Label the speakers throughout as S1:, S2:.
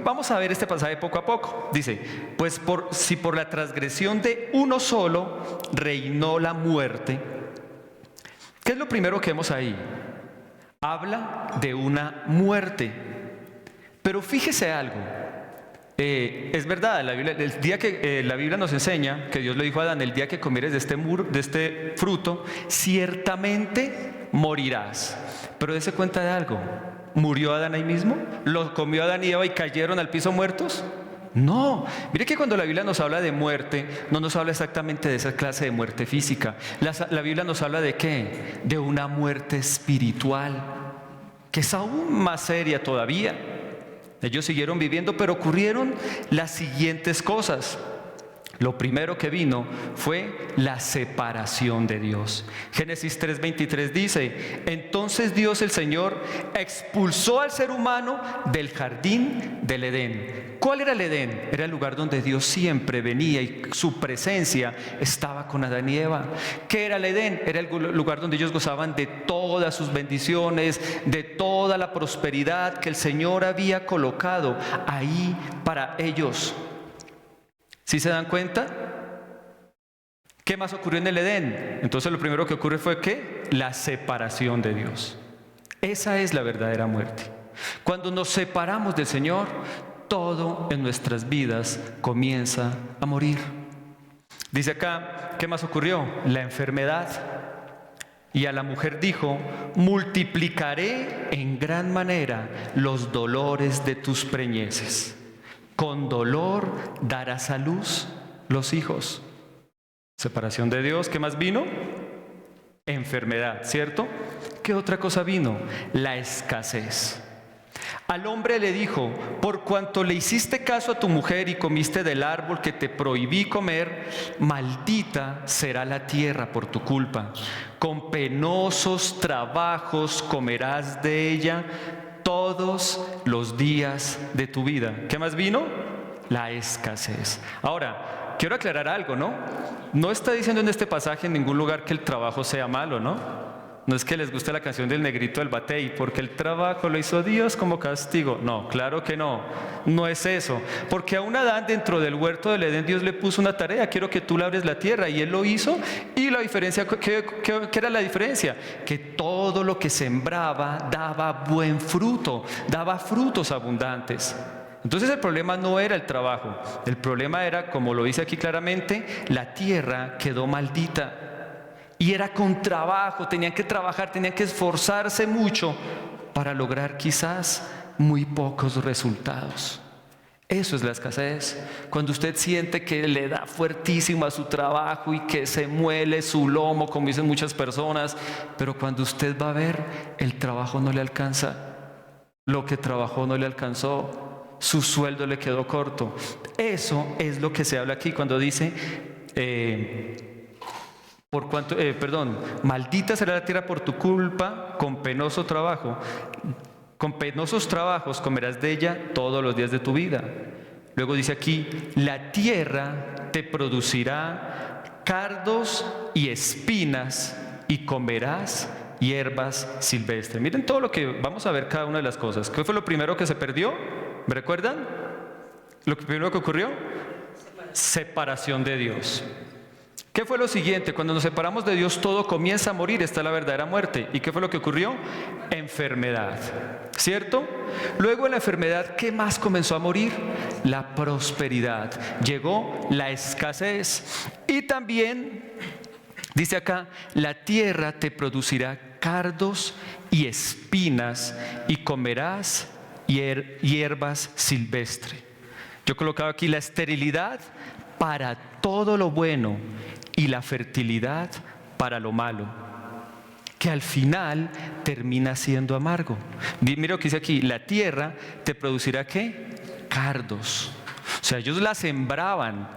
S1: Vamos a ver este pasaje poco a poco. Dice, pues si por la transgresión de uno solo reinó la muerte. ¿Qué es lo primero que vemos ahí? Habla de una muerte. Pero fíjese algo. Es verdad, el día que la Biblia nos enseña que Dios le dijo a Adán: el día que comieres de este fruto, ciertamente morirás. Pero dése cuenta de algo. ¿Murió Adán ahí mismo? ¿Lo comió Adán y Eva y cayeron al piso muertos? No. Mire que cuando la Biblia nos habla de muerte, no nos habla exactamente de esa clase de muerte física. La Biblia nos habla ¿de qué? De una muerte espiritual, que es aún más seria todavía. Ellos siguieron viviendo, pero ocurrieron las siguientes cosas. Lo primero que vino fue la separación de Dios. Génesis 3:23 dice: entonces Dios el Señor expulsó al ser humano del jardín del Edén. ¿Cuál era el Edén? Era el lugar donde Dios siempre venía y su presencia estaba con Adán y Eva. ¿Qué era el Edén? Era el lugar donde ellos gozaban de todas sus bendiciones, de toda la prosperidad que el Señor había colocado ahí para ellos. ¿Sí se dan cuenta? ¿Qué más ocurrió en el Edén? Entonces lo primero que ocurre fue ¿qué? La separación de Dios. Esa es la verdadera muerte. Cuando nos separamos del Señor, todo en nuestras vidas comienza a morir. Dice acá, ¿qué más ocurrió? La enfermedad. Y a la mujer dijo: multiplicaré en gran manera los dolores de tus preñeces. Con dolor darás a luz los hijos. Separación de Dios. ¿Qué más vino? Enfermedad, ¿cierto? ¿Qué otra cosa vino? La escasez. Al hombre le dijo: por cuanto le hiciste caso a tu mujer y comiste del árbol que te prohibí comer, maldita será la tierra por tu culpa. Con penosos trabajos comerás de ella todos los días de tu vida. ¿Qué más vino? La escasez. Ahora, quiero aclarar algo, ¿no? No está diciendo en este pasaje en ningún lugar que el trabajo sea malo, ¿no? No es que les guste la canción del Negrito del Batey, porque el trabajo lo hizo Dios como castigo. No, claro que no. No es eso. Porque a un Adán dentro del huerto del Edén Dios le puso una tarea: quiero que tú labres la tierra, y él lo hizo. Y la diferencia, ¿qué era la diferencia? Que todo lo que sembraba daba buen fruto, daba frutos abundantes. Entonces el problema no era el trabajo, el problema era, como lo dice aquí claramente, la tierra quedó maldita. Y era con trabajo, tenían que trabajar, tenían que esforzarse mucho para lograr quizás muy pocos resultados. Eso es la escasez. Cuando usted siente que le da fuertísimo a su trabajo y que se muele su lomo, como dicen muchas personas, pero cuando usted va a ver, el trabajo no le alcanza, lo que trabajó no le alcanzó, su sueldo le quedó corto. Eso es lo que se habla aquí cuando dice maldita será la tierra por tu culpa, con penoso trabajo. Con penosos trabajos comerás de ella todos los días de tu vida. Luego dice aquí: la tierra te producirá cardos y espinas, y comerás hierbas silvestres. Miren todo lo que vamos a ver, cada una de las cosas. ¿Qué fue lo primero que se perdió? ¿Me recuerdan? Lo primero que ocurrió: separación de Dios. ¿Qué fue lo siguiente? Cuando nos separamos de Dios, todo comienza a morir. Está la verdadera muerte. ¿Y qué fue lo que ocurrió? Enfermedad, ¿cierto? Luego de la enfermedad, ¿qué más comenzó a morir? La prosperidad. Llegó la escasez. Y también, dice acá: la tierra te producirá cardos y espinas, y comerás hierbas silvestres. Yo colocaba aquí la esterilidad para todo lo bueno y la fertilidad para lo malo, que al final termina siendo amargo. Mira lo que dice aquí: la tierra te producirá ¿qué? Cardos. O sea, ellos la sembraban,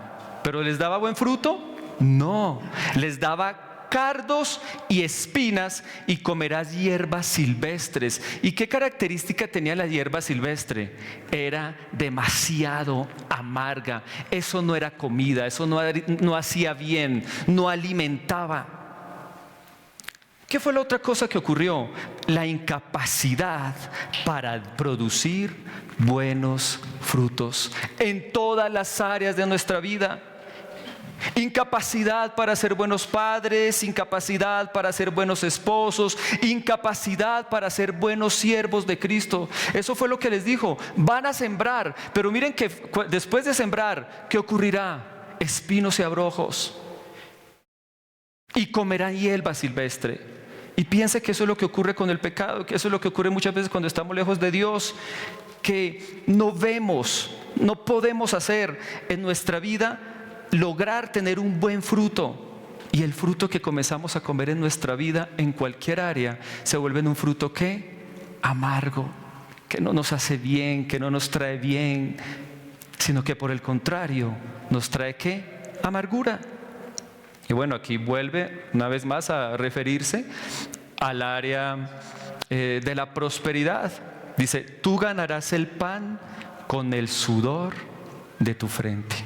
S1: pero ¿les daba buen fruto? No, les daba cardos y espinas y comerás hierbas silvestres. ¿Y qué característica tenía la hierba silvestre? Era demasiado amarga. Eso no era comida, eso no hacía bien, no alimentaba. ¿Qué fue la otra cosa que ocurrió? La incapacidad para producir buenos frutos en todas las áreas de nuestra vida. Incapacidad para ser buenos padres, incapacidad para ser buenos esposos, incapacidad para ser buenos siervos de Cristo. Eso fue lo que les dijo. Van a sembrar, pero miren que después de sembrar, ¿qué ocurrirá? Espinos y abrojos. Y comerán hierba silvestre. Y piense que eso es lo que ocurre con el pecado, que eso es lo que ocurre muchas veces cuando estamos lejos de Dios, que no vemos, no podemos hacer en nuestra vida lograr tener un buen fruto. Y el fruto que comenzamos a comer en nuestra vida, en cualquier área, se vuelve en un fruto ¿qué? Amargo, que no nos hace bien, que no nos trae bien, sino que por el contrario nos trae ¿qué? Amargura. Y bueno, aquí vuelve una vez más a referirse al área de la prosperidad. Dice, tú ganarás el pan con el sudor de tu frente.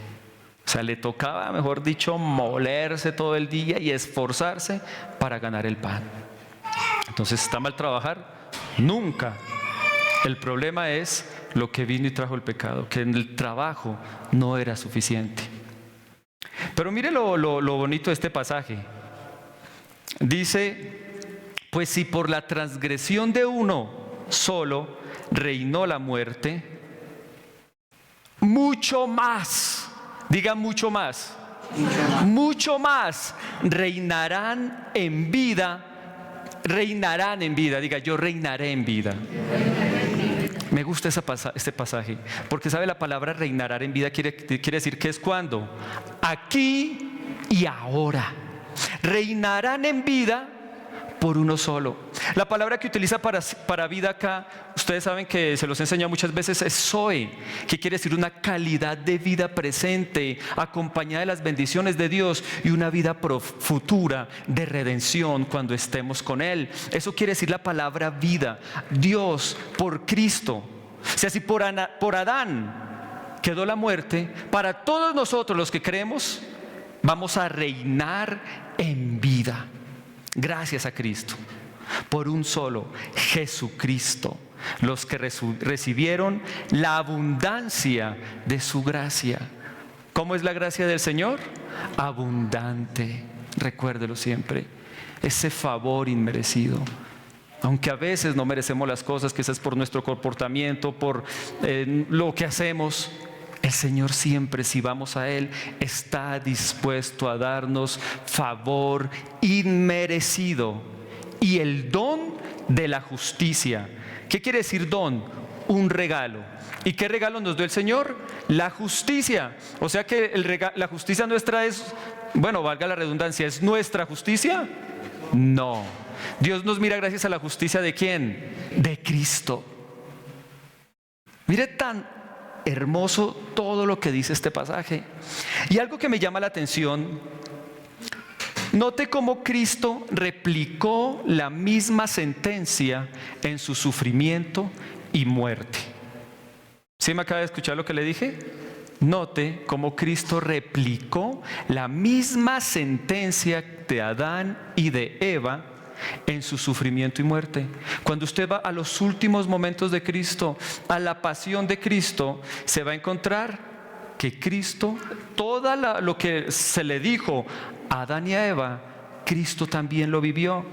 S1: O sea, le tocaba, mejor dicho, molerse todo el día y esforzarse para ganar el pan. Entonces, ¿está mal trabajar? Nunca. El problema es lo que vino y trajo el pecado, que en el trabajo no era suficiente. Pero mire lo bonito de este pasaje. Dice, pues si por la transgresión de uno solo reinó la muerte, mucho más, diga mucho más, reinarán en vida, diga yo reinaré en vida. Me gusta este pasaje, porque sabe, la palabra reinar en vida quiere decir que es cuando, aquí y ahora. Reinarán en vida por uno solo. La palabra que utiliza para vida acá, ustedes saben que se los he enseñado muchas veces, es Zoe, que quiere decir una calidad de vida presente, acompañada de las bendiciones de Dios y una vida futura de redención cuando estemos con Él. Eso quiere decir la palabra vida. Dios, por Cristo. O sea, si por Adán quedó la muerte, para todos nosotros los que creemos, vamos a reinar en vida. Gracias a Cristo, por un solo, Jesucristo, los que recibieron la abundancia de su gracia. ¿Cómo es la gracia del Señor? Abundante, recuérdelo siempre, ese favor inmerecido. Aunque a veces no merecemos las cosas, quizás por nuestro comportamiento, por lo que hacemos, el Señor siempre, si vamos a Él, está dispuesto a darnos favor inmerecido y el don de la justicia. ¿Qué quiere decir don? Un regalo. ¿Y qué regalo nos dio el Señor? La justicia. O sea que la justicia nuestra es, bueno, valga la redundancia, ¿es nuestra justicia? No. Dios nos mira gracias a la justicia ¿de quién? De Cristo. Mire tan hermoso todo lo que dice este pasaje. Y algo que me llama la atención, note cómo Cristo replicó la misma sentencia en su sufrimiento y muerte. ¿Sí me acaba de escuchar lo que le dije? Note cómo Cristo replicó la misma sentencia de Adán y de Eva en su sufrimiento y muerte. Cuando usted va a los últimos momentos de Cristo, a la pasión de Cristo, se va a encontrar que Cristo, todo lo que se le dijo a Adán y a Eva, Cristo también lo vivió.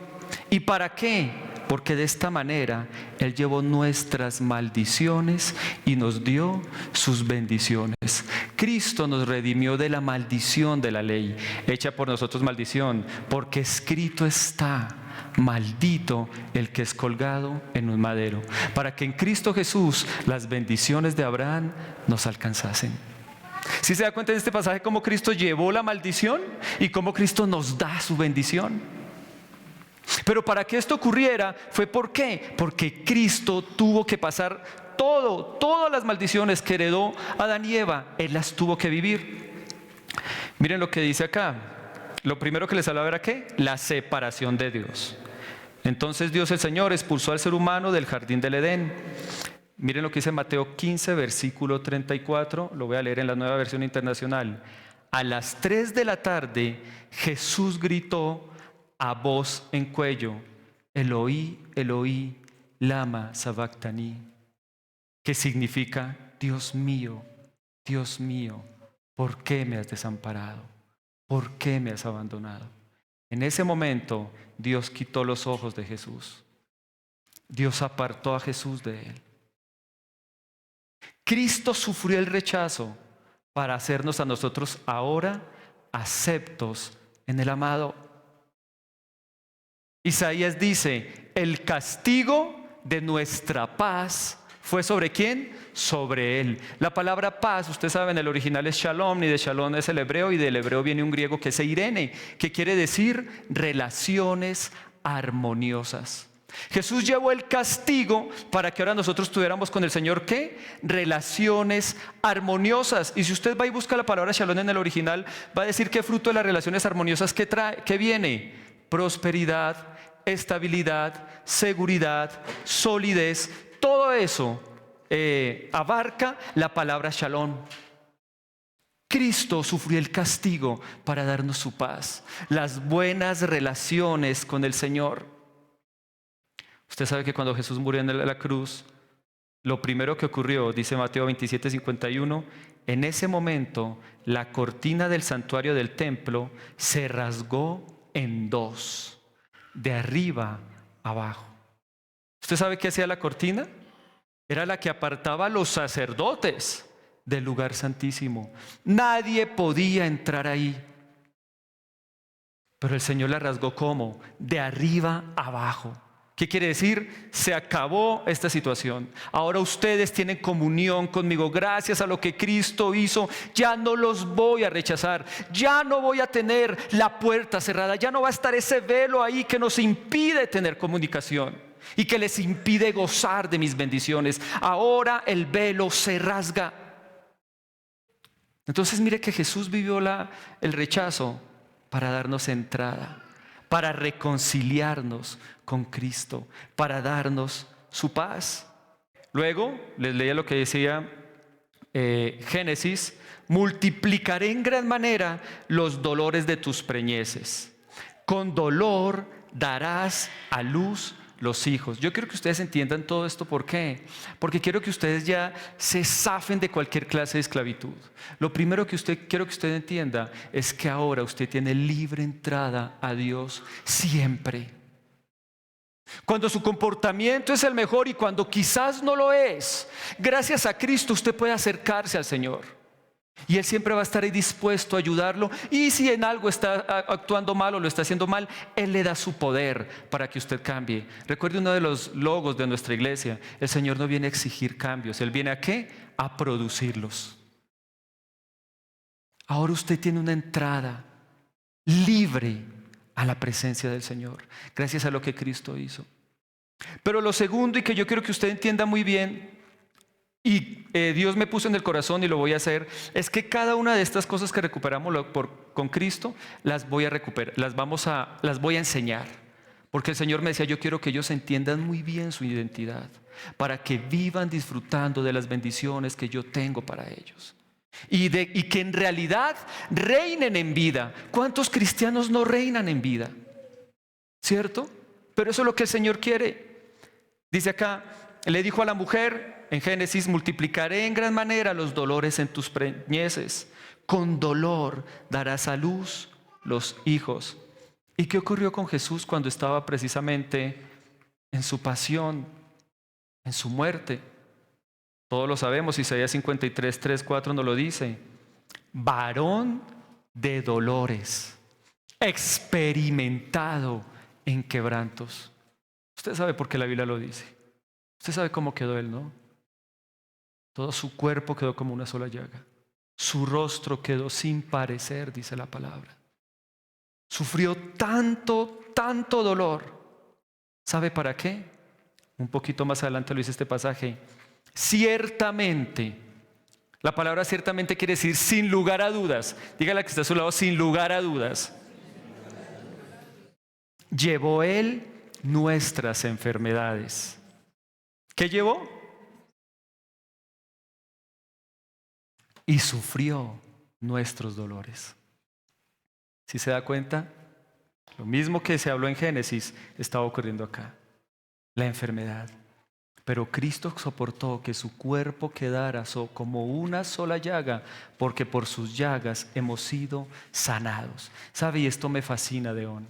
S1: ¿Y para qué? Porque de esta manera Él llevó nuestras maldiciones y nos dio sus bendiciones. Cristo nos redimió de la maldición de la ley, hecha por nosotros maldición, porque escrito está: maldito el que es colgado en un madero, para que en Cristo Jesús las bendiciones de Abraham nos alcanzasen. ¿Sí se da cuenta en este pasaje cómo Cristo llevó la maldición y cómo Cristo nos da su bendición? Pero para que esto ocurriera fue ¿por qué? Porque Cristo tuvo que pasar todas las maldiciones que heredó Adán y Eva, Él las tuvo que vivir. Miren lo que dice acá. Lo primero que les hablaba era ¿qué? La separación de Dios. Entonces Dios el Señor expulsó al ser humano del jardín del Edén. Miren lo que dice Mateo 15, versículo 34, lo voy a leer en la Nueva Versión Internacional. A las 3 de la tarde Jesús gritó a voz en cuello, Eloí, Eloí, lama sabactani, que significa, Dios mío, ¿por qué me has desamparado? ¿Por qué me has abandonado? En ese momento Dios quitó los ojos de Jesús. Dios apartó a Jesús de él. Cristo sufrió el rechazo para hacernos a nosotros ahora aceptos en el amado. Isaías dice, el castigo de nuestra paz fue ¿sobre quién? Sobre él. La palabra paz, ustedes saben, el original es shalom, y de shalom es el hebreo, y del hebreo viene un griego que es eirene, que quiere decir relaciones armoniosas. Jesús llevó el castigo para que ahora nosotros tuviéramos con el Señor ¿qué? Relaciones armoniosas. Y si usted va y busca la palabra shalom en el original, va a decir qué fruto de las relaciones armoniosas que trae, que viene: prosperidad, estabilidad, seguridad, solidez. Todo eso abarca la palabra shalom. Cristo sufrió el castigo para darnos su paz, las buenas relaciones con el Señor. Usted sabe que cuando Jesús murió en la cruz, lo primero que ocurrió, dice Mateo 27:51, en ese momento la cortina del santuario del templo se rasgó en dos, de arriba abajo. ¿Usted sabe qué hacía la cortina? Era la que apartaba a los sacerdotes del lugar santísimo. Nadie podía entrar ahí. Pero el Señor la rasgó ¿cómo? De arriba abajo. ¿Qué quiere decir? Se acabó esta situación. Ahora ustedes tienen comunión conmigo. Gracias a lo que Cristo hizo, ya no los voy a rechazar. Ya no voy a tener la puerta cerrada. Ya no va a estar ese velo ahí que nos impide tener comunicación y que les impide gozar de mis bendiciones. Ahora el velo se rasga. Entonces mire que Jesús vivió el rechazo para darnos entrada, para reconciliarnos con Cristo, para darnos su paz. Luego, les leía lo que decía Génesis: multiplicaré en gran manera los dolores de tus preñeces. Con dolor darás a luz los hijos. Yo quiero que ustedes entiendan todo esto. ¿Por qué? Porque quiero que ustedes ya se zafen de cualquier clase de esclavitud. Lo primero que quiero que usted entienda es que ahora usted tiene libre entrada a Dios siempre. Cuando su comportamiento es el mejor y cuando quizás no lo es, gracias a Cristo usted puede acercarse al Señor. Y Él siempre va a estar ahí dispuesto a ayudarlo. Y si en algo está actuando mal o lo está haciendo mal, Él le da su poder para que usted cambie. Recuerde uno de los logos de nuestra iglesia: el Señor no viene a exigir cambios, Él viene ¿a qué? A producirlos. Ahora usted tiene una entrada libre a la presencia del Señor, gracias a lo que Cristo hizo. Pero lo segundo, y que yo quiero que usted entienda muy bien, y Dios me puso en el corazón y lo voy a hacer, es que cada una de estas cosas que recuperamos con Cristo las voy a recuperar, las voy a enseñar, porque el Señor me decía: yo quiero que ellos entiendan muy bien su identidad, para que vivan disfrutando de las bendiciones que yo tengo para ellos, y que en realidad reinen en vida. ¿Cuántos cristianos no reinan en vida? ¿Cierto? Pero eso es lo que el Señor quiere. Dice acá, le dijo a la mujer en Génesis: multiplicaré en gran manera los dolores en tus preñeces, con dolor darás a luz los hijos. ¿Y qué ocurrió con Jesús cuando estaba precisamente en su pasión, en su muerte? Todos lo sabemos, Isaías 53, 3, 4 nos lo dice: varón de dolores, experimentado en quebrantos. Usted sabe por qué la Biblia lo dice. Usted sabe cómo quedó él, ¿no? Todo su cuerpo quedó como una sola llaga. Su rostro quedó sin parecer, dice la palabra. Sufrió tanto dolor. ¿Sabe para qué? Un poquito más adelante lo dice este pasaje. Ciertamente. La palabra ciertamente quiere decir sin lugar a dudas. Dígale a que está a su lado: sin lugar a dudas. llevó Él nuestras enfermedades. ¿Qué llevó? Y sufrió nuestros dolores. ¿Sí se da cuenta? Lo mismo que se habló en Génesis estaba ocurriendo acá. La enfermedad. Pero Cristo soportó que su cuerpo quedara como una sola llaga, porque por sus llagas hemos sido sanados. ¿Sabe? Y esto me fascina, Deón.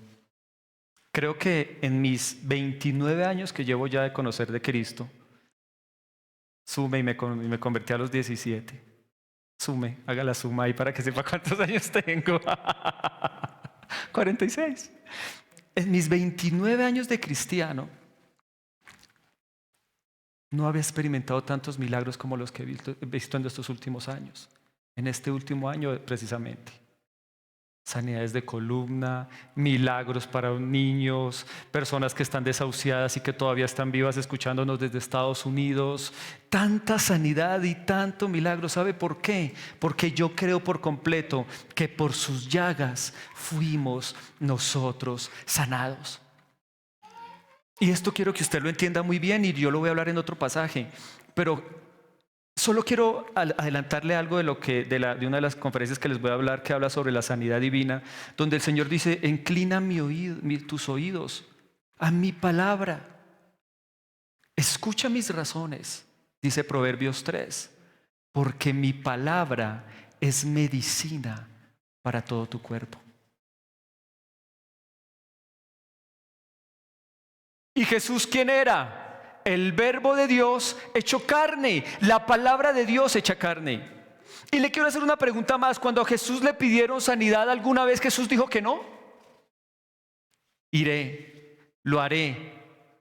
S1: Creo que en mis 29 años que llevo ya de conocer de Cristo, sume y me convertí a los 17. Sume, haga la suma ahí para que sepa cuántos años tengo. 46. En mis 29 años de cristiano, no había experimentado tantos milagros como los que he visto en estos últimos años. En este último año, precisamente. Sanidades de columna, milagros para niños, personas que están desahuciadas y que todavía están vivas escuchándonos desde Estados Unidos. Tanta sanidad y tanto milagro. ¿Sabe por qué? Porque yo creo por completo que por sus llagas fuimos nosotros sanados. Y esto quiero que usted lo entienda muy bien y yo lo voy a hablar en otro pasaje, pero solo quiero adelantarle algo de una de las conferencias que les voy a hablar, que habla sobre la sanidad divina, donde el Señor dice: inclina tus oídos a mi palabra, escucha mis razones, dice Proverbios 3, porque mi palabra es medicina para todo tu cuerpo. ¿Y Jesús quién era? El verbo de Dios hecho carne, la palabra de Dios hecha carne. Y le quiero hacer una pregunta más. Cuando a Jesús le pidieron sanidad, ¿alguna vez Jesús dijo que no? Iré, lo haré,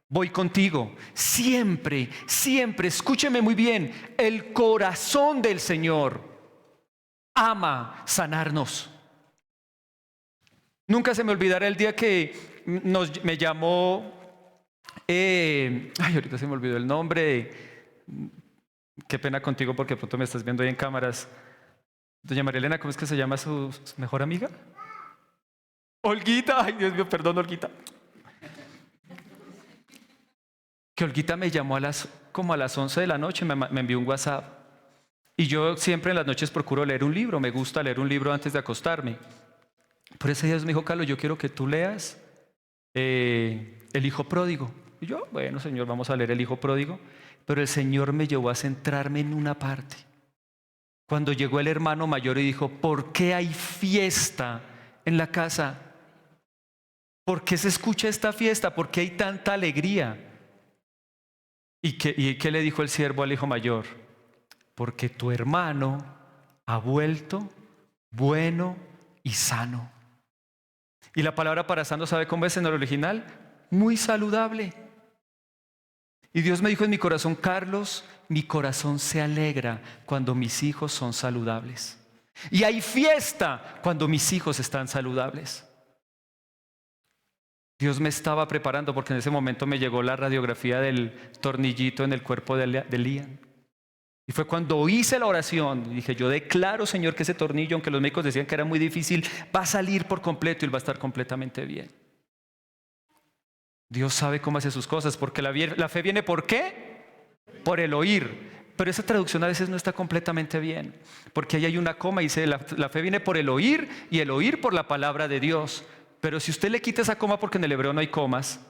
S1: voy contigo. Siempre, siempre, escúcheme muy bien, el corazón del Señor ama sanarnos. Nunca se me olvidará el día que me llamó... ahorita se me olvidó el nombre. Qué pena contigo porque pronto me estás viendo ahí en cámaras. Doña María Elena, ¿cómo es que se llama su mejor amiga? Olguita. Ay, Dios mío, perdón, Olguita. Que Olguita me llamó como a las 11 de la noche, me envió un WhatsApp. Y yo siempre en las noches procuro leer un libro. Me gusta leer un libro antes de acostarme. Por ese día me dijo: Carlos, yo quiero que tú leas El Hijo Pródigo. Y yo, bueno, Señor, vamos a leer El Hijo Pródigo. Pero el Señor me llevó a centrarme en una parte. Cuando llegó el hermano mayor y dijo: ¿por qué hay fiesta en la casa? ¿Por qué se escucha esta fiesta? ¿Por qué hay tanta alegría? ¿Y qué le dijo el siervo al hijo mayor? Porque tu hermano ha vuelto bueno y sano. Y la palabra para sano, ¿sabe cómo es en el original? Muy saludable. Y Dios me dijo en mi corazón: Carlos, mi corazón se alegra cuando mis hijos son saludables. Y hay fiesta cuando mis hijos están saludables. Dios me estaba preparando porque en ese momento me llegó la radiografía del tornillito en el cuerpo de Liam. Y fue cuando hice la oración y dije: yo declaro, Señor, que ese tornillo, aunque los médicos decían que era muy difícil, va a salir por completo y él va a estar completamente bien. Dios sabe cómo hace sus cosas, porque la fe viene ¿por qué? Por el oír. Pero esa traducción a veces no está completamente bien, porque ahí hay una coma y dice: la fe viene por el oír y el oír por la palabra de Dios. Pero si usted le quita esa coma, porque en el hebreo no hay comas,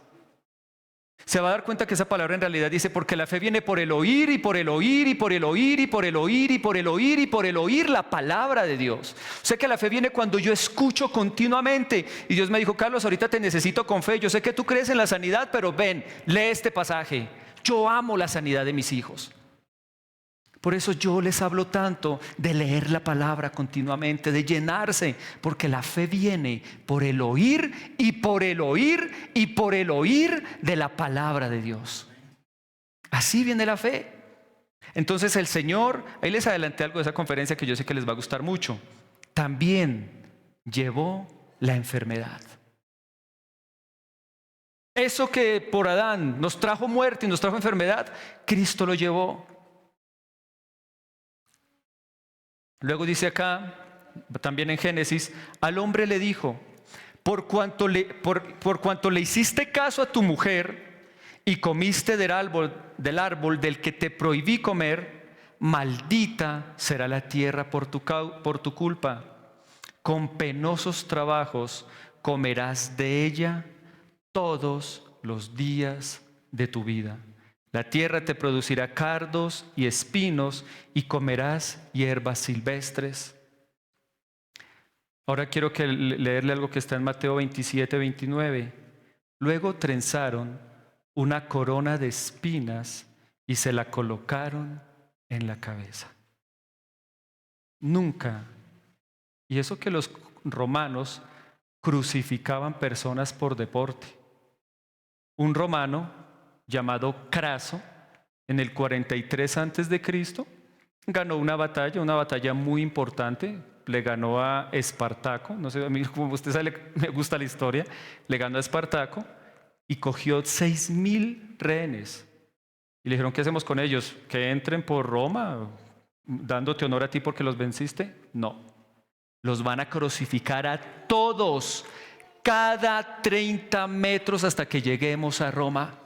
S1: se va a dar cuenta que esa palabra en realidad dice: porque la fe viene por el oír y por el oír y por el oír y por el oír y por el oír y por el oír la palabra de Dios. O sea que la fe viene cuando yo escucho continuamente. Y Dios me dijo: Carlos, ahorita te necesito con fe. Yo sé que tú crees en la sanidad, pero ven, lee este pasaje. Yo amo la sanidad de mis hijos. Por eso yo les hablo tanto de leer la palabra continuamente, de llenarse, porque la fe viene por el oír y por el oír y por el oír de la palabra de Dios. Así viene la fe. Entonces el Señor, ahí les adelanté algo de esa conferencia que yo sé que les va a gustar mucho, también llevó la enfermedad. Eso que por Adán nos trajo muerte y nos trajo enfermedad, Cristo lo llevó. Luego dice acá, también en Génesis: al hombre le dijo: por cuanto le hiciste caso a tu mujer y comiste del árbol del que te prohibí comer, maldita será la tierra por tu culpa. Con penosos trabajos comerás de ella todos los días de tu vida. La tierra te producirá cardos y espinos y comerás hierbas silvestres. Ahora quiero leerle algo que está en Mateo 27, 29. Luego trenzaron una corona de espinas y se la colocaron en la cabeza. Nunca, y eso que los romanos crucificaban personas por deporte. Un romano llamado Craso, en el 43 antes de Cristo, ganó una batalla muy importante. Le ganó a Espartaco, no sé, a mí como usted sabe, me gusta la historia, le ganó a Espartaco y cogió 6,000 rehenes. Y le dijeron, ¿qué hacemos con ellos? ¿Que entren por Roma, dándote honor a ti porque los venciste? No, los van a crucificar a todos, cada 30 metros hasta que lleguemos a Roma.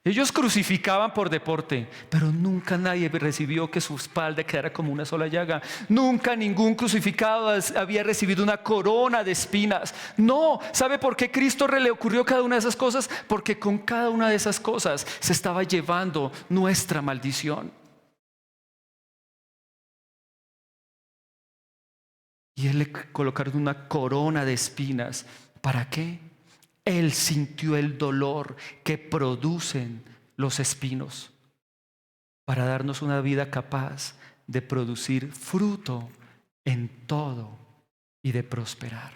S1: Ellos crucificaban por deporte, pero nunca nadie recibió que su espalda quedara como una sola llaga. Nunca ningún crucificado había recibido una corona de espinas. No, ¿sabe por qué Cristo le ocurrió cada una de esas cosas? Porque con cada una de esas cosas se estaba llevando nuestra maldición. Y Él le colocaron una corona de espinas. ¿Para qué? Él sintió el dolor que producen los espinos para darnos una vida capaz de producir fruto en todo y de prosperar.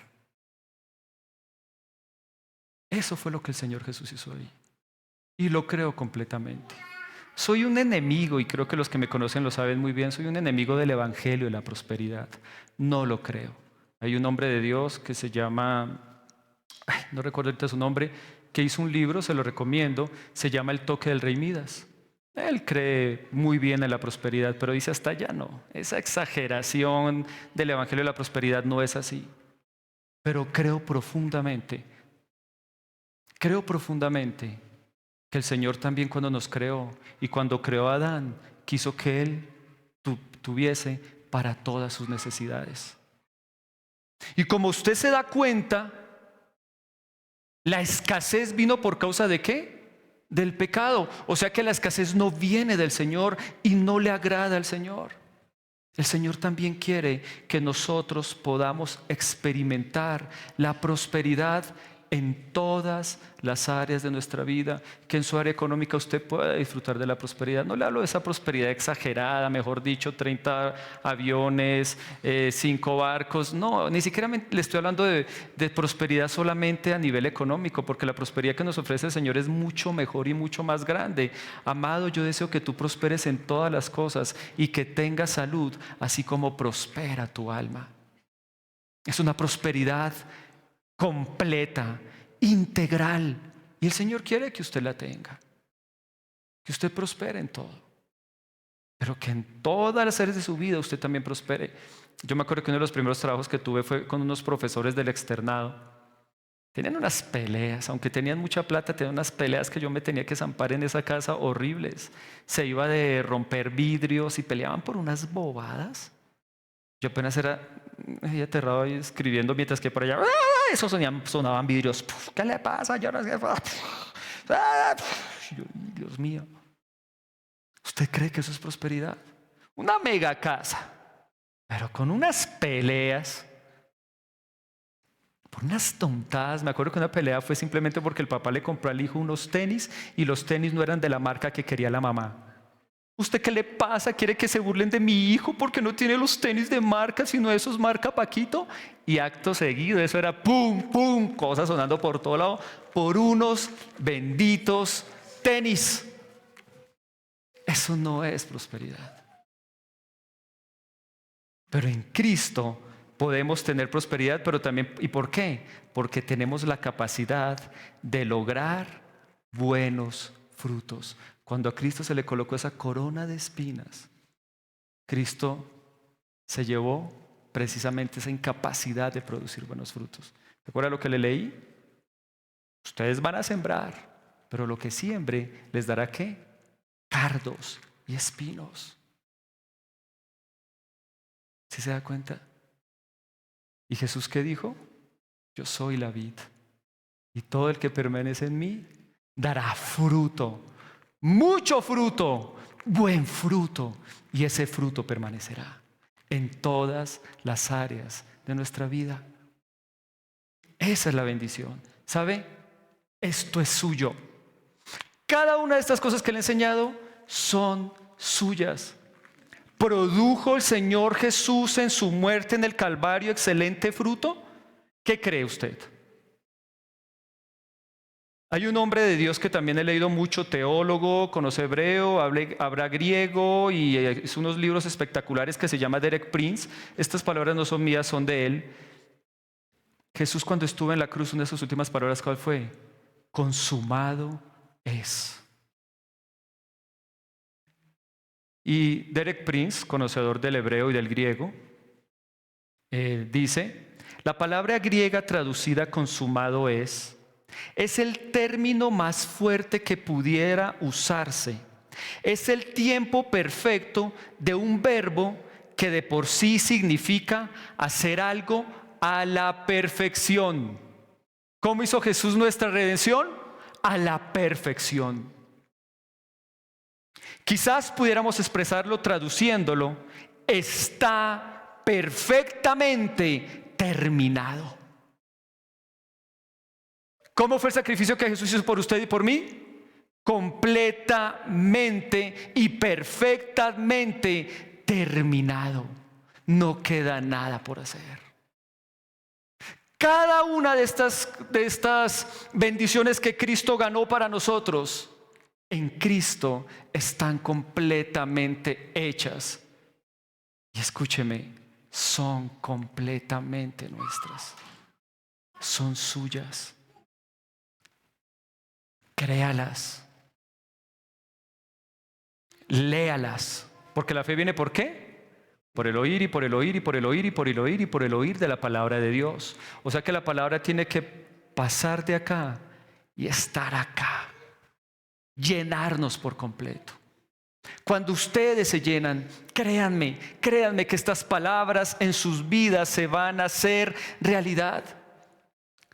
S1: Eso fue lo que el Señor Jesús hizo ahí. Y lo creo completamente. Soy un enemigo, y creo que los que me conocen lo saben muy bien, soy un enemigo del Evangelio y la prosperidad. No lo creo. Hay un hombre de Dios que se llama, no recuerdo ahorita su nombre, que hizo un libro, se lo recomiendo, se llama El toque del rey Midas. Él cree muy bien en la prosperidad, pero dice hasta allá no. Esa exageración del Evangelio de la prosperidad no es así. Pero creo profundamente que el Señor también cuando nos creó y cuando creó a Adán, quiso que él tuviese para todas sus necesidades. Y como usted se da cuenta, la escasez vino por causa ¿de qué? Del pecado. O sea que la escasez no viene del Señor y no le agrada al Señor. El Señor también quiere que nosotros podamos experimentar la prosperidad en todas las áreas de nuestra vida, que en su área económica usted pueda disfrutar de la prosperidad. No le hablo de esa prosperidad exagerada, mejor dicho, 30 aviones, 5 barcos. No, ni siquiera le estoy hablando de prosperidad solamente a nivel económico, porque la prosperidad que nos ofrece el Señor es mucho mejor y mucho más grande. Amado, yo deseo que tú prosperes en todas las cosas y que tengas salud, así como prospera tu alma. Es una prosperidad completa, integral. Y el Señor quiere que usted la tenga, que usted prospere en todo, pero que en todas las áreas de su vida usted también prospere. Yo me acuerdo que uno de los primeros trabajos que tuve fue con unos profesores del externado. Tenían unas peleas, aunque tenían mucha plata, tenían unas peleas que yo me tenía que zampar en esa casa horribles. Se iba de romper vidrios y peleaban por unas bobadas. Yo apenas era aterrado ahí escribiendo, mientras que por allá eso sonaban vidrios. ¿Qué le pasa? Yo no sé. Dios mío. ¿Usted cree que eso es prosperidad? Una mega casa, pero con unas peleas, por unas tontadas. Me acuerdo que una pelea fue simplemente porque el papá le compró al hijo unos tenis y los tenis no eran de la marca que quería la mamá. ¿Usted qué le pasa? ¿Quiere que se burlen de mi hijo porque no tiene los tenis de marca, sino esos marca Paquito? Y acto seguido, eso era pum, pum, cosas sonando por todo lado, por unos benditos tenis. Eso no es prosperidad. Pero en Cristo podemos tener prosperidad, pero también, ¿y por qué? Porque tenemos la capacidad de lograr buenos frutos. Cuando a Cristo se le colocó esa corona de espinas, Cristo se llevó precisamente esa incapacidad de producir buenos frutos. ¿Recuerda lo que le leí? Ustedes van a sembrar, pero lo que siembre les dará ¿qué? Cardos y espinos. ¿Sí se da cuenta? ¿Y Jesús qué dijo? Yo soy la vid, y todo el que permanece en mí dará fruto, mucho fruto, buen fruto, y ese fruto permanecerá en todas las áreas de nuestra vida. Esa es la bendición. ¿Sabe? Esto es suyo. Cada una de estas cosas que le he enseñado son suyas. ¿Produjo el Señor Jesús en su muerte en el Calvario excelente fruto? ¿Qué cree usted? Hay un hombre de Dios que también he leído mucho, teólogo, conoce hebreo, habla griego y es unos libros espectaculares que se llama Derek Prince. Estas palabras no son mías, son de él. Jesús, cuando estuvo en la cruz, una de sus últimas palabras, ¿cuál fue? Consumado es. Y Derek Prince, conocedor del hebreo y del griego, dice, la palabra griega traducida consumado es el término más fuerte que pudiera usarse. Es el tiempo perfecto de un verbo que de por sí significa hacer algo a la perfección. ¿Cómo hizo Jesús nuestra redención? A la perfección. Quizás pudiéramos expresarlo traduciéndolo, está perfectamente terminado. ¿Cómo fue el sacrificio que Jesús hizo por usted y por mí? Completamente y perfectamente terminado. No queda nada por hacer. Cada una de estas bendiciones que Cristo ganó para nosotros, en Cristo están completamente hechas. Y escúcheme, son completamente nuestras. Son suyas. Créalas. Léalas. Porque la fe viene ¿por qué? Por el oír y por el oír y por el oír y por el oír y por el oír de la palabra de Dios. O sea que la palabra tiene que pasar de acá y estar acá. Llenarnos por completo. Cuando ustedes se llenan, créanme que estas palabras en sus vidas se van a hacer realidad.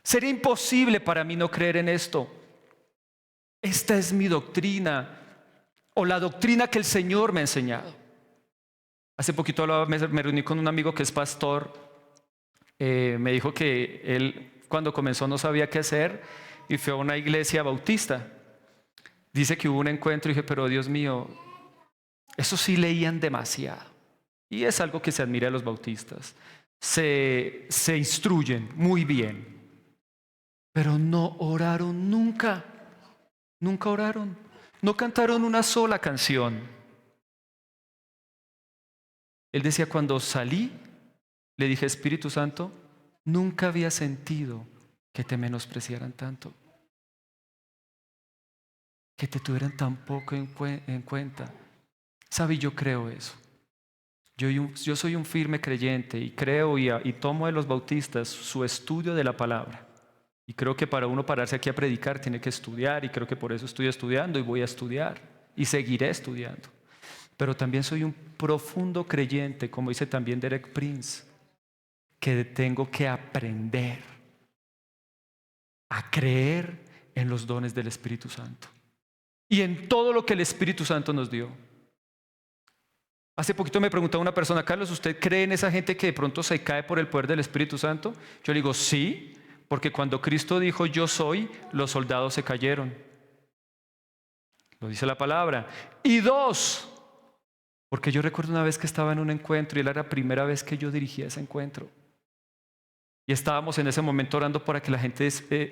S1: Sería imposible para mí no creer en esto. Esta es mi doctrina, o la doctrina que el Señor me ha enseñado. Hace poquito me reuní con un amigo que es pastor. Me dijo que él cuando comenzó no sabía qué hacer y fue a una iglesia bautista. Dice que hubo un encuentro y dije, pero Dios mío, eso sí leían demasiado. Y es algo que se admira a los bautistas. Se instruyen muy bien, pero no oraron nunca. Nunca oraron. No cantaron una sola canción. Él decía, cuando salí, le dije, Espíritu Santo, nunca había sentido que te menospreciaran tanto. Que te tuvieran tan poco en cuenta. ¿Sabe? Yo creo eso. Yo soy un firme creyente y creo y tomo de los bautistas su estudio de la palabra. Y creo que para uno pararse aquí a predicar tiene que estudiar, y creo que por eso estoy estudiando y voy a estudiar y seguiré estudiando. Pero también soy un profundo creyente, como dice también Derek Prince, que tengo que aprender a creer en los dones del Espíritu Santo y en todo lo que el Espíritu Santo nos dio. Hace poquito me preguntaba una persona, Carlos, ¿usted cree en esa gente que de pronto se cae por el poder del Espíritu Santo? Yo le digo, sí, porque cuando Cristo dijo yo soy, los soldados se cayeron. Lo dice la palabra. Y dos, porque yo recuerdo una vez que estaba en un encuentro y era la primera vez que yo dirigía ese encuentro. Y estábamos en ese momento orando para que la gente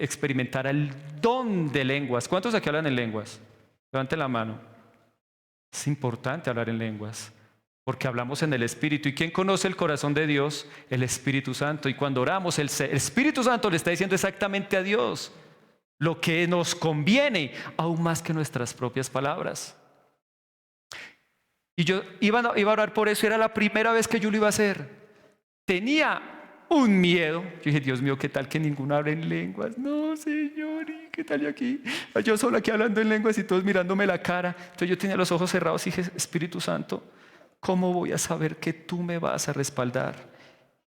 S1: experimentara el don de lenguas. ¿Cuántos aquí hablan en lenguas? Levanten la mano. Es importante hablar en lenguas, porque hablamos en el Espíritu. ¿Y quién conoce el corazón de Dios? El Espíritu Santo. Y cuando oramos, el Espíritu Santo le está diciendo exactamente a Dios lo que nos conviene, aún más que nuestras propias palabras. Y yo iba a orar por eso, y era la primera vez que yo lo iba a hacer. tenía un miedo. Yo dije, Dios mío, ¿qué tal que ninguno habla en lenguas? No, Señor, ¿y qué tal yo aquí? Yo solo aquí hablando en lenguas y todos mirándome la cara. Entonces yo tenía los ojos cerrados y dije, Espíritu Santo, ¿cómo voy a saber que tú me vas a respaldar?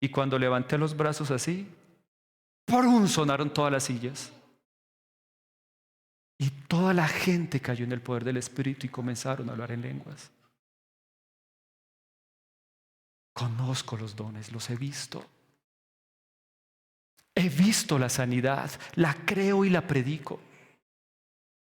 S1: Y cuando levanté los brazos así, ¡prum!, sonaron todas las sillas. Y toda la gente cayó en el poder del Espíritu y comenzaron a hablar en lenguas. Conozco los dones, los he visto. He visto la sanidad, la creo y la predico.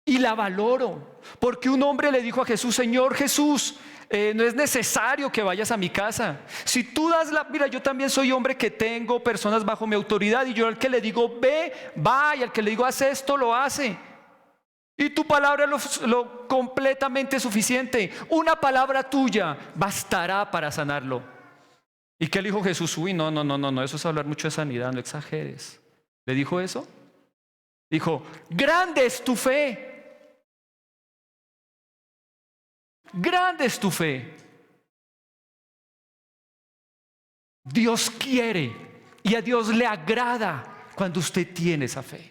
S1: Y la valoro, porque un hombre le dijo a Jesús, Señor Jesús, no es necesario que vayas a mi casa. Si tú das mira, yo también soy hombre que tengo personas bajo mi autoridad y yo al que le digo ve, va, y al que le digo haz esto, lo hace. Y tu palabra es lo completamente suficiente. Una palabra tuya bastará para sanarlo. ¿Y qué le dijo Jesús? Uy, no, eso es hablar mucho de sanidad, no exageres. ¿Le dijo eso? Dijo, grande es tu fe. Grande es tu fe. Dios quiere y a Dios le agrada cuando usted tiene esa fe.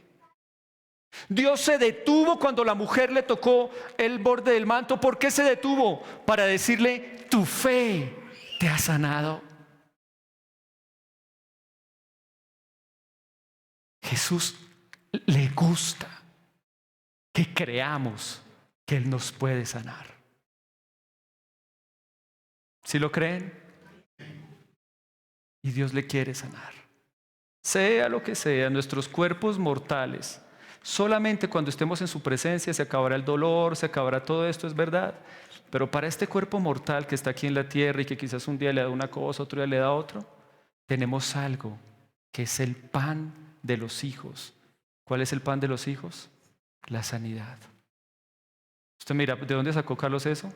S1: Dios se detuvo cuando la mujer le tocó el borde del manto. ¿Por qué se detuvo? Para decirle, tu fe te ha sanado. Jesús le gusta que creamos que Él nos puede sanar. ¿Sí lo creen? Y Dios le quiere sanar. Sea lo que sea, nuestros cuerpos mortales, solamente cuando estemos en su presencia se acabará el dolor, se acabará todo esto, es verdad. Pero para este cuerpo mortal que está aquí en la tierra y que quizás un día le da una cosa, otro día le da otro, tenemos algo que es el pan de los hijos. ¿Cuál es el pan de los hijos? La sanidad. Usted mira, ¿de dónde sacó Carlos eso?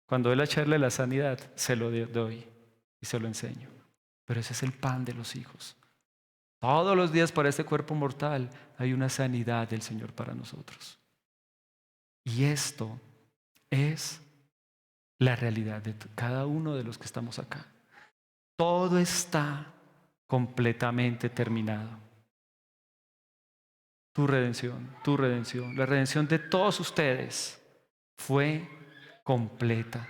S1: Cuando él a echarle la sanidad, se lo doy y se lo enseño. Pero ese es el pan de los hijos. Todos los días para este cuerpo mortal hay una sanidad del Señor para nosotros. Y esto es la realidad de cada uno de los que estamos acá. Todo está completamente terminado. Tu redención, la redención de todos ustedes fue completa.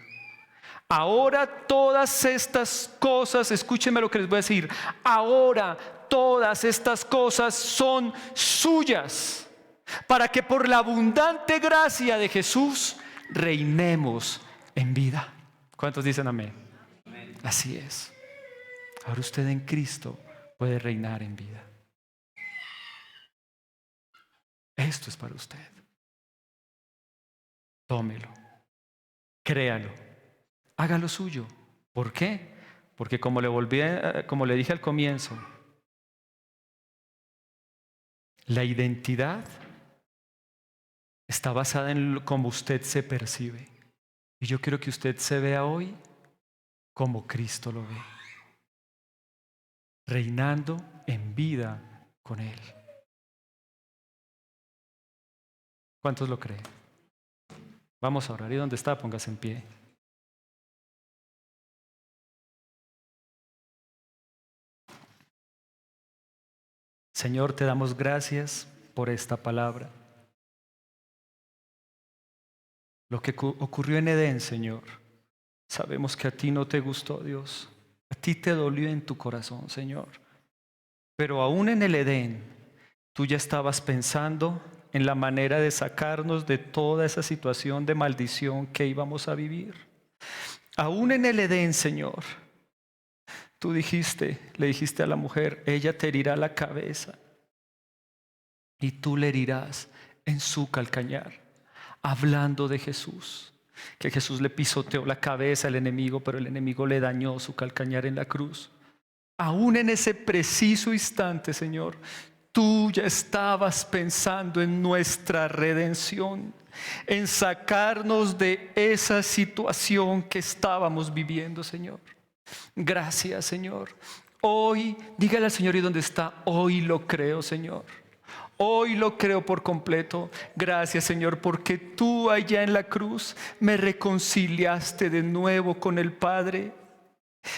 S1: Ahora todas estas cosas, escúchenme lo que les voy a decir, ahora todas estas cosas son suyas, para que por la abundante gracia de Jesús reinemos en vida. ¿Cuántos dicen amén? Amén. Así es. Ahora usted en Cristo puede reinar en vida. Esto es para usted. Tómelo, créalo, hágalo suyo. ¿Por qué? Porque como le dije al comienzo, la identidad está basada en cómo usted se percibe. Y yo quiero que usted se vea hoy como Cristo lo ve, reinando en vida con Él. ¿Cuántos lo creen? Vamos a orar. ¿Y dónde está? Póngase en pie. Señor, te damos gracias por esta palabra. Lo que ocurrió en Edén, Señor, sabemos que a ti no te gustó, Dios. A ti te dolió en tu corazón, Señor. Pero aún en el Edén, tú ya estabas pensando en la manera de sacarnos de toda esa situación de maldición que íbamos a vivir. Aún en el Edén, Señor, tú le dijiste a la mujer, ella te herirá la cabeza y tú le herirás en su calcañar. Hablando de Jesús, que Jesús le pisoteó la cabeza al enemigo, pero el enemigo le dañó su calcañar en la cruz. Aún en ese preciso instante, Señor, tú ya estabas pensando en nuestra redención, en sacarnos de esa situación que estábamos viviendo, Señor. Gracias, Señor. Hoy, dígale al Señor, ¿y dónde está? Hoy lo creo, Señor. Hoy lo creo por completo. Gracias, Señor, porque tú allá en la cruz me reconciliaste de nuevo con el Padre.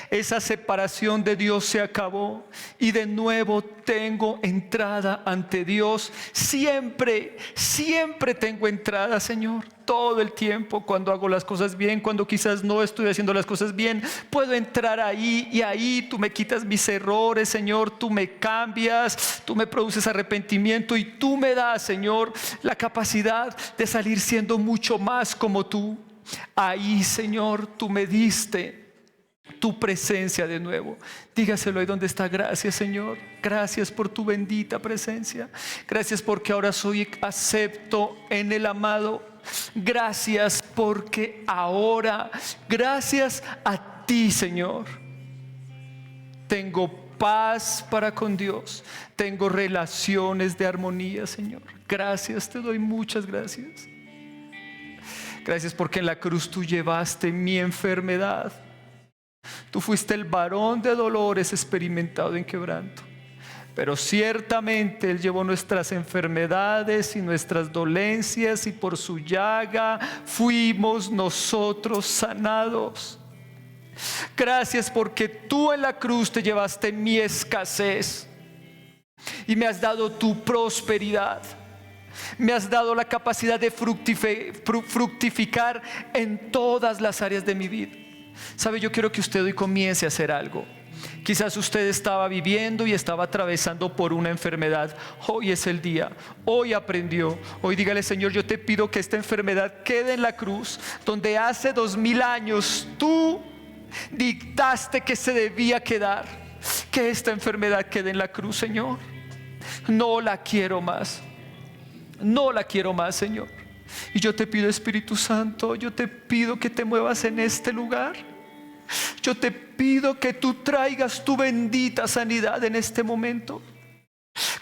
S1: Esa separación de Dios se acabó y de nuevo tengo entrada ante Dios. Siempre, siempre tengo entrada, Señor. Todo el tiempo, cuando hago las cosas bien, cuando quizás no estoy haciendo las cosas bien, puedo entrar ahí, y ahí tú me quitas mis errores, Señor. Tú me cambias, tú me produces arrepentimiento y tú me das, Señor, la capacidad de salir siendo mucho más como tú. Ahí, Señor, tú me diste tu presencia de nuevo. Dígaselo ahí donde está. Gracias, Señor. Gracias por tu bendita presencia. Gracias porque ahora soy acepto en el amado. Gracias porque ahora, gracias a ti, Señor, tengo paz para con Dios. Tengo relaciones de armonía, Señor. Gracias, te doy muchas gracias. Gracias porque en la cruz tú llevaste mi enfermedad. Tú fuiste el varón de dolores experimentado en quebranto, pero ciertamente Él llevó nuestras enfermedades y nuestras dolencias, y por su llaga fuimos nosotros sanados. Gracias porque tú en la cruz te llevaste mi escasez y me has dado tu prosperidad. Me has dado la capacidad de fructificar en todas las áreas de mi vida. ¿Sabe? Yo quiero que usted hoy comience a hacer algo. Quizás usted estaba viviendo y estaba atravesando por una enfermedad. Hoy es el día. Hoy aprendió. Hoy dígale: Señor, yo te pido que esta enfermedad quede en la cruz, donde hace 2000 años tú dictaste que se debía quedar. Que esta enfermedad quede en la cruz, Señor. No la quiero más. No la quiero más, Señor. Y yo te pido, Espíritu Santo, yo te pido que te muevas en este lugar. Yo te pido que tú traigas tu bendita sanidad en este momento.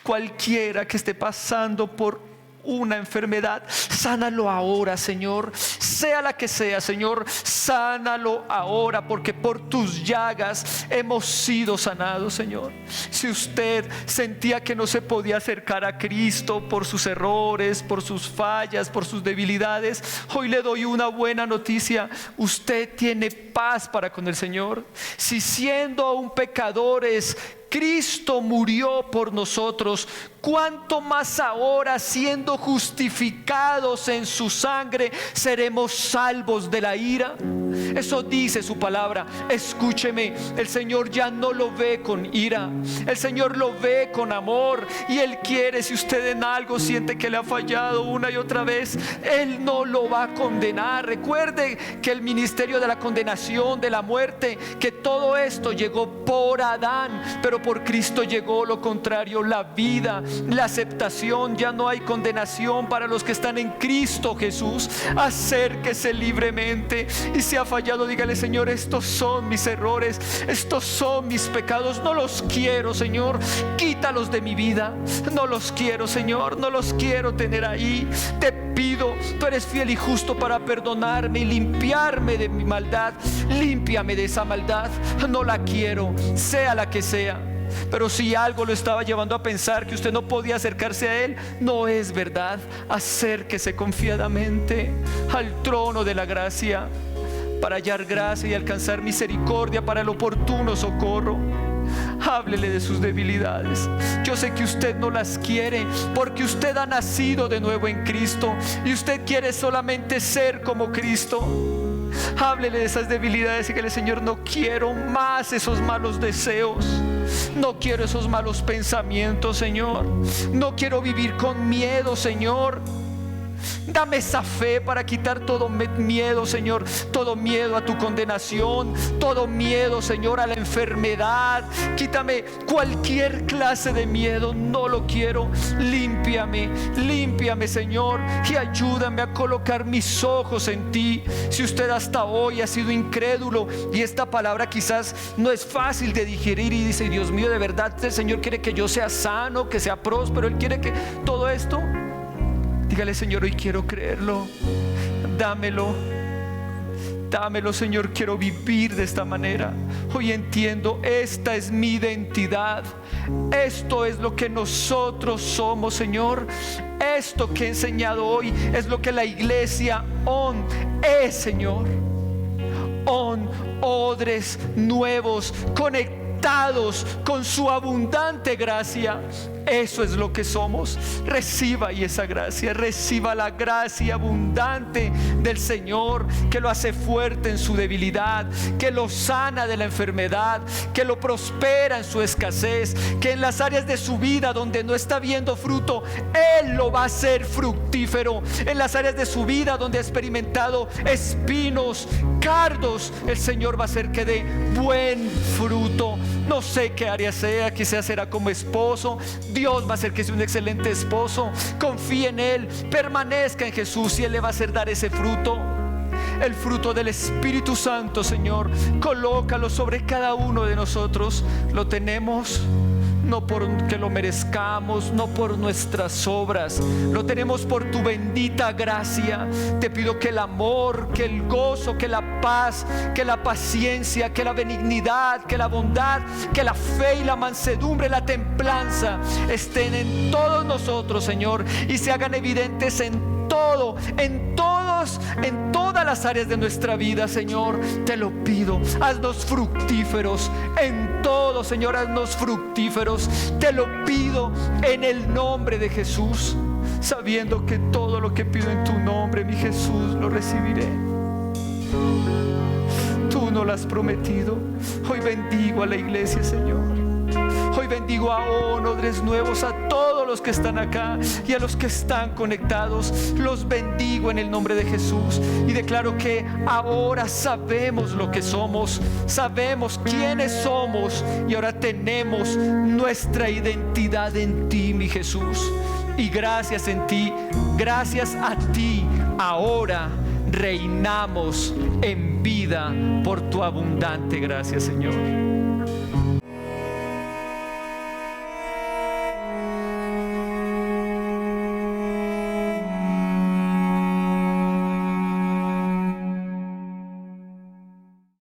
S1: Cualquiera que esté pasando por una enfermedad, sánalo ahora, Señor. Sea la que sea, Señor, sánalo ahora, porque por tus llagas hemos sido sanados, Señor. Si usted sentía que no se podía acercar a Cristo por sus errores, por sus fallas, por sus debilidades, hoy le doy una buena noticia. Usted tiene paz para con el Señor. Si siendo aún pecadores Cristo murió por nosotros, ¿cuánto más ahora, siendo justificados en su sangre, seremos salvos de la ira? Eso dice su palabra. Escúcheme, el Señor ya no lo ve con ira, el Señor lo ve con amor, y Él quiere, si usted en algo siente que le ha fallado una y otra vez, Él no lo va a condenar. Recuerde que el ministerio de la condenación, de la muerte, que todo esto llegó por Adán, pero por Cristo llegó lo contrario, la vida, la aceptación. Ya no hay condenación para los que están en Cristo Jesús. Acérquese libremente, y si ha fallado, dígale: Señor, estos son mis errores, estos son mis pecados, no los quiero, Señor, quítalos de mi vida, no los quiero, Señor, no los quiero tener ahí. Te pido, tú eres fiel y justo para perdonarme y limpiarme de mi maldad. Límpiame de esa maldad, no la quiero, sea la que sea. Pero si algo lo estaba llevando a pensar que usted no podía acercarse a Él, no es verdad. Acérquese confiadamente al trono de la gracia para hallar gracia y alcanzar misericordia para el oportuno socorro. Háblele de sus debilidades. Yo sé que usted no las quiere, porque usted ha nacido de nuevo en Cristo y usted quiere solamente ser como Cristo. Háblele de esas debilidades y dígale: Señor, no quiero más esos malos deseos, no quiero esos malos pensamientos, Señor. No quiero vivir con miedo, Señor. Dame esa fe para quitar todo miedo, Señor. Todo miedo a tu condenación, todo miedo, Señor, a la enfermedad. Quítame cualquier clase de miedo, no lo quiero. Límpiame, límpiame, Señor, y ayúdame a colocar mis ojos en ti. Si usted hasta hoy ha sido incrédulo y esta palabra quizás no es fácil de digerir y dice: Dios mío, de verdad el Señor quiere que yo sea sano, que sea próspero, Él quiere que todo esto. Dígale: Señor, hoy quiero creerlo. Dámelo. Dámelo, Señor, quiero vivir de esta manera. Hoy entiendo, esta es mi identidad. Esto es lo que nosotros somos, Señor. Esto que he enseñado hoy es lo que la iglesia ON es, Señor. ON odres nuevos, conectados con su abundante gracia. Eso es lo que somos. Reciba ahí esa gracia, reciba la gracia abundante del Señor, que lo hace fuerte en su debilidad, que lo sana de la enfermedad, que lo prospera en su escasez, que en las áreas de su vida donde no está viendo fruto, Él lo va a hacer fructífero. En las áreas de su vida donde ha experimentado espinos, cardos, el Señor va a hacer que dé buen fruto. No sé qué área sea, quizás será como esposo. Dios va a hacer que sea un excelente esposo. Confíe en Él, permanezca en Jesús y Él le va a hacer dar ese fruto. El fruto del Espíritu Santo, Señor, colócalo sobre cada uno de nosotros. Lo tenemos no porque lo merezcamos, no por nuestras obras, lo tenemos por tu bendita gracia. Te pido que el amor, que el gozo, que la paz, que la paciencia, que la benignidad, que la bondad, que la fe y la mansedumbre, la templanza estén en todos nosotros, Señor, y se hagan evidentes en todo, en todas las áreas de nuestra vida, Señor. Te lo pido, haznos fructíferos en todo, Señor, haznos fructíferos. Te lo pido en el nombre de Jesús, sabiendo que todo lo que pido en tu nombre, mi Jesús, lo recibiré. Tú no lo has prometido. Hoy bendigo a la iglesia, Señor. Hoy bendigo a odres nuevos, a todos los que están acá y a los que están conectados. Los bendigo en el nombre de Jesús y declaro que ahora sabemos lo que somos, sabemos quiénes somos y ahora tenemos nuestra identidad en ti, mi Jesús. Y gracias en ti, gracias a ti, ahora reinamos en vida por tu abundante gracia, Señor.